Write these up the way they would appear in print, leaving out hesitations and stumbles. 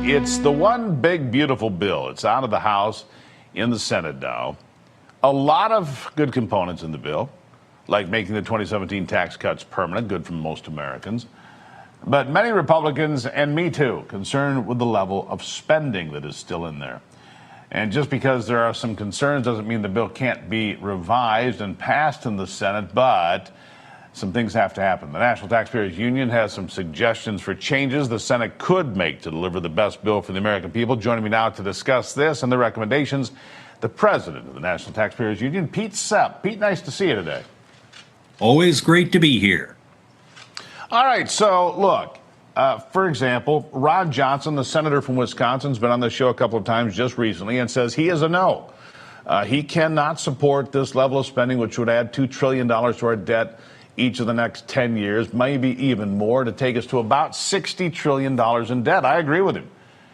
It's the one big, beautiful bill. It's out of the House, in the Senate now. A lot of good components in the bill, like making the 2017 tax cuts permanent, good for most Americans. But many Republicans, and me too, concerned with the level of spending that is still in there. And just because there are some concerns doesn't mean the bill can't be revised and passed in the Senate, but some things have to happen. The National Taxpayers Union has some suggestions for changes the Senate could make to deliver the best bill for the American people. Joining me now to discuss this and the recommendations, the president of the National Taxpayers Union, Pete Sepp. Pete, nice to see you today. Always great to be here. All right, so look, for example, Ron Johnson, the senator from Wisconsin, has been on the show a couple of times just recently and says he is a no. He cannot support this level of spending, which would add $2 trillion to our debt each of the next 10 years, maybe even more, to take us to about $60 trillion in debt. I agree with him.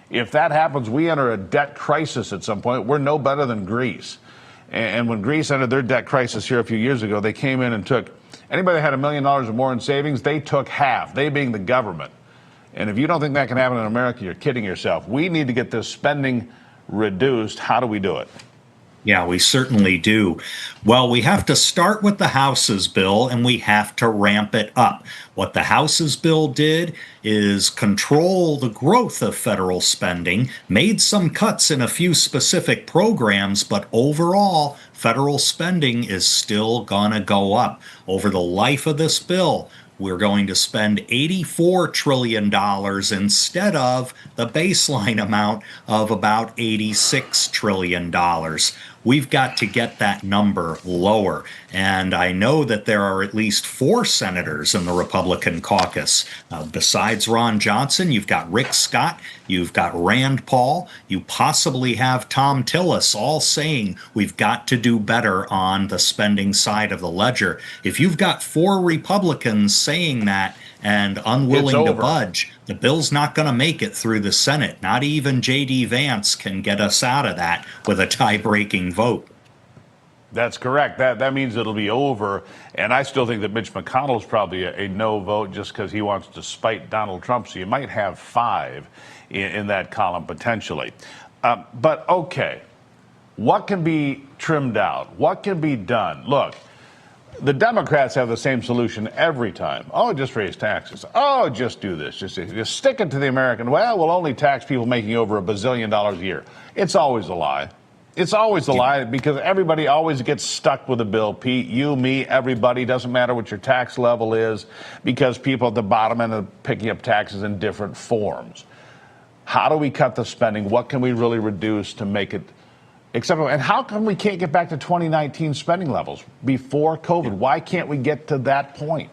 If that happens, we enter a debt crisis at some point. We're no better than Greece. And when Greece entered their debt crisis here a few years ago, they came in and took anybody that had $1 million or more in savings, they took half, they being the government. And if you don't think that can happen in America, you're kidding yourself. We need to get this spending reduced. How do we do it? Yeah, we certainly do. Well, we have to start with the House's bill, and we have to ramp it up. What the House's bill did is control the growth of federal spending, made some cuts in a few specific programs, but overall, federal spending is still going to go up. Over the life of this bill, we're going to spend $84 trillion instead of the baseline amount of about $86 trillion. We've got to get that number lower. And I know that there are at least 4 senators in the Republican caucus. Besides Ron Johnson, you've got Rick Scott, you've got Rand Paul, you possibly have Tom Tillis, all saying we've got to do better on the spending side of the ledger. If you've got 4 Republicans saying that and unwilling to budge, the bill's not going to make it through the Senate. Not even J.D. Vance can get us out of that with a tie-breaking vote. That's correct. That means it'll be over. And I still think that Mitch McConnell's probably a no vote just because he wants to spite Donald Trump. So you might have 5 in that column potentially. But okay, what can be trimmed out? What can be done? Look, the Democrats have the same solution every time. Oh, just raise taxes. Oh, just do this. Just stick it to the American. Well, we'll only tax people making over $1 bazillion a year. It's always a lie. It's always a lie because everybody always gets stuck with a bill, Pete. You, me, everybody. Doesn't matter what your tax level is because people at the bottom end are picking up taxes in different forms. How do we cut the spending? What can we really reduce to make it acceptable? And how come we can't get back to 2019 spending levels before COVID? Why can't we get to that point?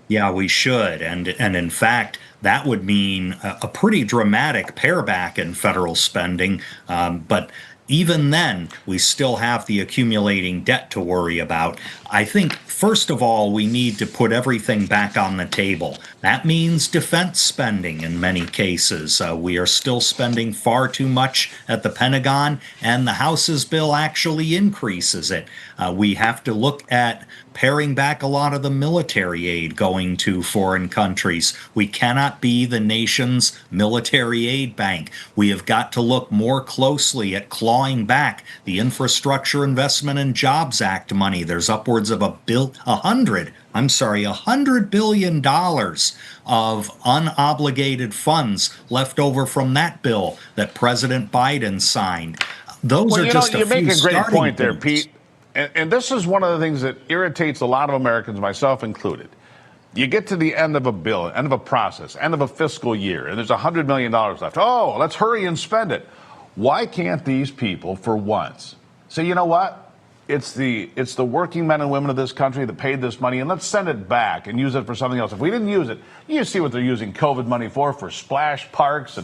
Yeah, we should. And in fact, that would mean a pretty dramatic pareback in federal spending. But even then, we still have the accumulating debt to worry about. I think, first of all, we need to put everything back on the table. That means defense spending in many cases. We are still spending far too much at the Pentagon, and the House's bill actually increases it. We have to look at paring back a lot of the military aid going to foreign countries. We cannot be the nation's military aid bank. We have got to look more closely at clawing back the Infrastructure Investment and Jobs Act money. There's upwards of $100 billion of unobligated funds left over from that bill that President Biden signed. Those are just a few starting points. You make a great point there, Pete. And this is one of the things that irritates a lot of Americans, myself included. You get to the end of a bill, end of a process, end of a fiscal year, and there's $100 million left. Oh, let's hurry and spend it. Why can't these people, for once, say, you know what? It's the working men and women of this country that paid this money, and let's send it back and use it for something else. If we didn't use it, you see what they're using COVID money for splash parks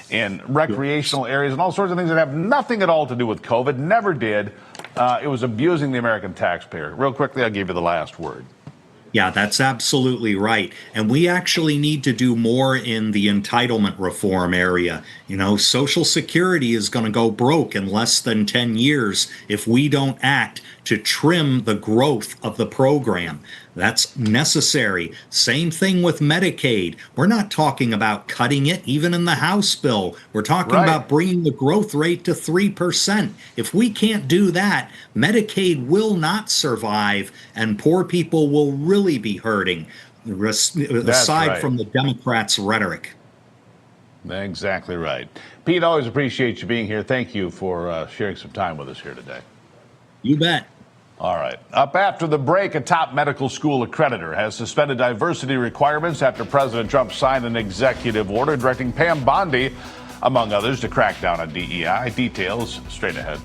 and recreational areas and all sorts of things that have nothing at all to do with COVID, never did. It was abusing the American taxpayer. Real quickly, I'll give you the last word. Yeah, that's absolutely right. And we actually need to do more in the entitlement reform area. You know, Social Security is going to go broke in less than 10 years if we don't act to trim the growth of the program. That's necessary. Same thing with Medicaid. We're not talking about cutting it, even in the House bill. We're talking Right. about bringing the growth rate to 3%. If we can't do that, Medicaid will not survive, and poor people will really be hurting, aside right. from the Democrats' rhetoric. Exactly right. Pete, always appreciate you being here. Thank you for sharing some time with us here today. You bet. All right. Up after the break, a top medical school accreditor has suspended diversity requirements after President Trump signed an executive order directing Pam Bondi, among others, to crack down on DEI. Details straight ahead.